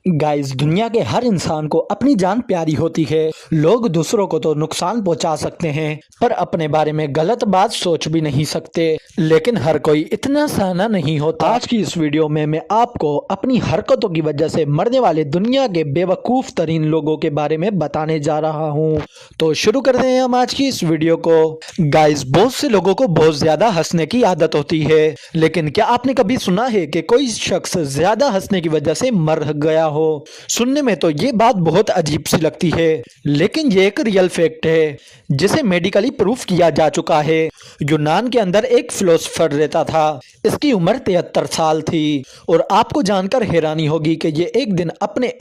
Guys, दुनिया के हर इंसान को अपनी जान प्यारी होती है। लोग दूसरों को तो नुकसान पहुंचा सकते हैं पर अपने बारे में गलत बात सोच भी नहीं सकते। लेकिन हर कोई इतना सहना नहीं होता। आज की इस वीडियो में मैं आपको अपनी हरकतों की वजह से मरने वाले दुनिया के बेवकूफ तरीन लोगों के बारे में बताने जा रहा हूँ। तो शुरू करते हैं हम आज की इस वीडियो को। गाइस, बहुत से लोगों को बहुत ज्यादा हंसने की आदत होती है, लेकिन क्या आपने कभी सुना है कि कोई शख्स ज्यादा हंसने की वजह से मर गया हो? सुनने में तो ये बात बहुत अजीब सी लगती है, लेकिन ये एक रियल फैक्ट है जिसे मेडिकली प्रूफ किया जा चुका है। यूनान के अंदर एक फिलोसोफर रहता था। इसकी उम्र 73 साल थी और आपको जानकर हैरानी होगी कि ये एक दिन अपने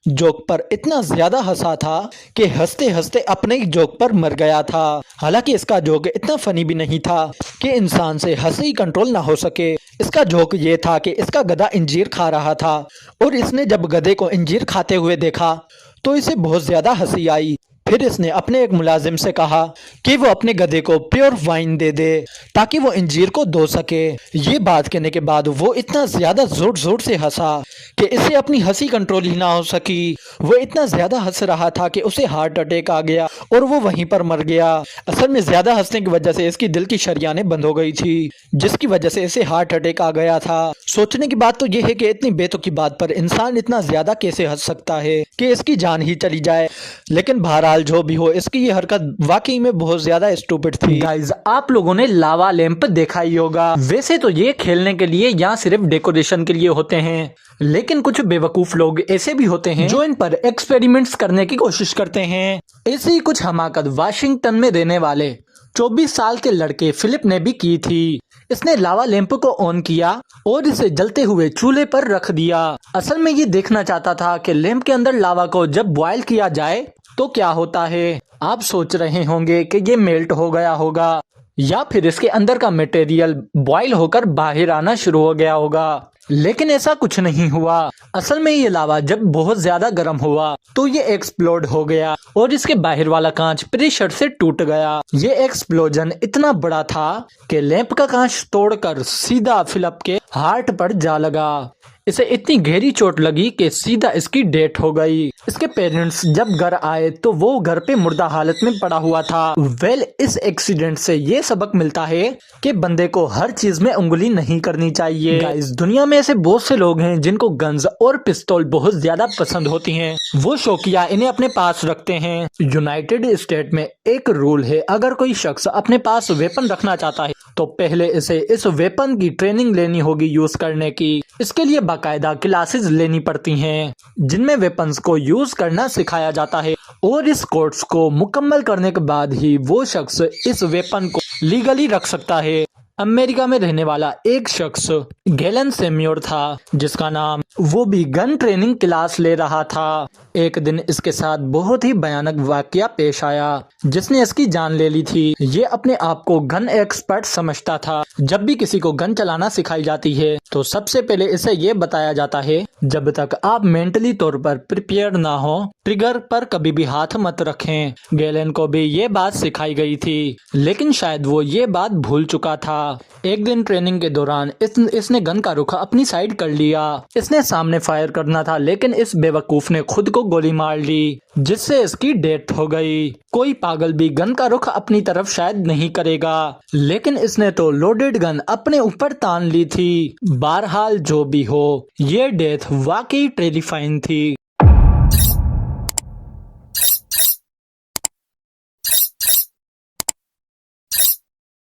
जोक पर इतना ज्यादा हंसा था कि हंसते हंसते अपने ही जोक पर मर गया था। हालांकि इसका जोक इतना फनी भी नहीं था कि इंसान से हंसी कंट्रोल ना हो सके। इसका जोक ये था कि इसका गधा इंजीर खा रहा था और इसने जब गधे को इंजीर खाते हुए देखा तो इसे बहुत ज्यादा हंसी आई। फिर इसने अपने एक मुलाजिम से कहा कि वो अपने गधे को प्योर वाइन दे दे ताकि वो इंजीर को धो सके। ये बात कहने के बाद वो इतना ज्यादा जोर जोर से हंसा कि इसे अपनी हंसी कंट्रोल ही ना हो सकी। वो इतना ज्यादा हंस रहा था कि उसे हार्ट अटैक आ गया और वो वहीं पर मर गया। असल में ज्यादा हंसने की वजह से इसकी दिल की शरियानें बंद हो गई थी, जिसकी वजह से इसे हार्ट अटैक आ गया था। सोचने की बात तो यह है कि इतनी बेतुकी बात पर इंसान इतना ज्यादा कैसे हंस सकता है कि इसकी जान ही चली जाए। लेकिन बहरहाल जो भी हो, इसकी ये हरकत वाकई में बहुत ज्यादा स्टूपिड थी। गाइस, आप लोगों ने लावा लैंप देखा ही होगा। वैसे तो ये खेलने के लिए या सिर्फ डेकोरेशन के लिए होते हैं, लेकिन कुछ बेवकूफ लोग ऐसे भी होते हैं जो इन पर एक्सपेरिमेंट्स करने की कोशिश करते हैं। ऐसी ही कुछ हमाकत वाशिंगटन में रहने वाले 24 साल के लड़के फिलिप ने भी की थी। इसने लावा लैंप को ऑन किया और इसे जलते हुए चूल्हे पर रख दिया। असल में ये देखना चाहता था कि लैंप के अंदर लावा को जब बॉयल किया जाए तो क्या होता है। आप सोच रहे होंगे कि ये मेल्ट हो गया होगा या फिर इसके अंदर का मटेरियल बॉयल होकर बाहर आना शुरू हो गया होगा, लेकिन ऐसा कुछ नहीं हुआ। असल में ये लावा जब बहुत ज्यादा गर्म हुआ तो ये एक्सप्लोड हो गया और इसके बाहर वाला कांच प्रेशर से टूट गया। ये एक्सप्लोजन इतना बड़ा था कि लैंप का कांच तोड़कर सीधा फिलिप के हार्ट पर जा लगा। इसे इतनी गहरी चोट लगी कि सीधा इसकी डेथ हो गई। इसके पेरेंट्स जब घर आए तो वो घर पे मुर्दा हालत में पड़ा हुआ था। इस एक्सीडेंट से ये सबक मिलता है कि बंदे को हर चीज में उंगली नहीं करनी चाहिए। गाइस, दुनिया में ऐसे बहुत से लोग हैं जिनको गन्स और पिस्तौल बहुत ज्यादा पसंद होती हैं। वो शौकिया इन्हें अपने पास रखते हैं। यूनाइटेड स्टेट में एक रूल है, अगर कोई शख्स अपने पास वेपन रखना चाहता है तो पहले इसे इस वेपन की ट्रेनिंग लेनी होगी यूज करने की। इसके लिए बाकायदा क्लासेस लेनी पड़ती हैं जिनमें वेपन्स को यूज करना सिखाया जाता है और इस कोर्स को मुकम्मल करने के बाद ही वो शख्स इस वेपन को लीगली रख सकता है। अमेरिका में रहने वाला एक शख्स गैलन सेम्योर था, जिसका नाम वो भी गन ट्रेनिंग क्लास ले रहा था। एक दिन इसके साथ बहुत ही भयानक वाकया पेश आया जिसने इसकी जान ले ली थी। ये अपने आप को गन एक्सपर्ट समझता था। जब भी किसी को गन चलाना सिखाई जाती है तो सबसे पहले इसे ये बताया जाता है जब तक आप मेंटली तौर पर प्रिपेयर ना हो ट्रिगर पर कभी भी हाथ मत रखें। गैलन को भी ये बात सिखाई गई थी, लेकिन शायद वो ये बात भूल चुका था। एक दिन ट्रेनिंग के दौरान इसने गन का रुख अपनी साइड कर लिया। इसने सामने फायर करना था, लेकिन इस बेवकूफ ने खुद को गोली मार ली जिससे इसकी डेथ हो गई। कोई पागल भी गन का रुख अपनी तरफ शायद नहीं करेगा, लेकिन इसने तो लोडेड गन अपने ऊपर तान ली थी। बहरहाल जो भी हो, ये डेथ वाकई टेरिफाइंग थी।